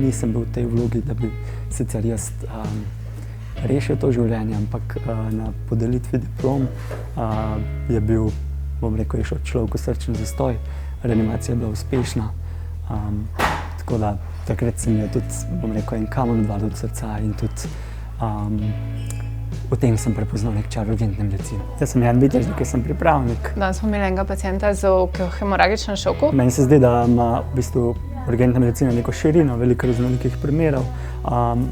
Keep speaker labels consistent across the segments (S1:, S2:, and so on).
S1: nisem bil v tej vlogi, da bi sicer jaz rešil to življenje, ampak na podelitvi diplom je bil, bom rekel, je šel človek v srčni zastoj, reanimacija je bila uspešna, tako da takrat se mi je tudi, bom rekel, en kamen dal od srca in tudi v tem sem prepoznal nek čar urgentne medicine. Jaz sem Jan Vitež, ki sem pripravnik.
S2: Danes smo imeli enega pacienta z hemoragičnem šoku.
S1: Meni se zdi, da ima v bistvu urgentna medicina neko širino, veliko raznolikih primerov.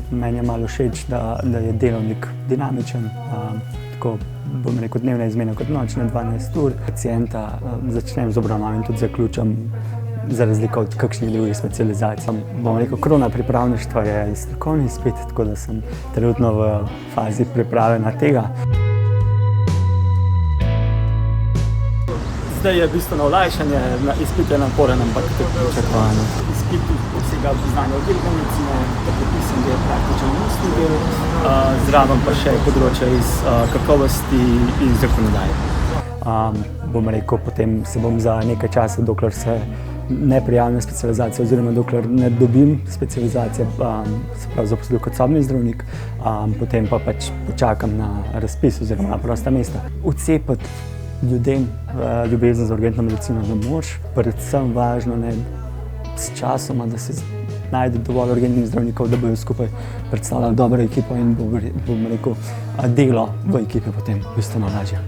S1: Meni je malo všeč, da je delovnik dinamičen, tako bom rekel dnevna izmena kot nočna, 12 ur. Pacienta začnem z obravnavo in tudi zaključam za razliko od kakšnih drugih specializacij. Bom rekel, krona pripravništva je strokovni izpit, tako da sem trenutno v fazi priprave na tega. Zdaj je bistveno olajšanje, izpit je naporen, ampak tudi pričakovano. Izpit obsega znanje urgentne medicine, predpisan del, praktičen ustni del, zraven pa še področja iz kakovosti in zakonodaje. Bom rekel, potem se bom za nekaj časa, dokler se ne prijavim na specializacijo oziroma dokler ne dobim specializacije, se pravi zaposlil kot sobni zdravnik, potem pa pač počakam na razpis oziroma na prosta mesta. Vcepiti ljudem ljubezen za urgentno medicino ne moreš, predvsem važno ne s časoma, da se najde dovolj urgentnih zdravnikov, da bojo skupaj predstavljali dobro ekipo in bom rekel, delo v ekipi potem bistveno lažje.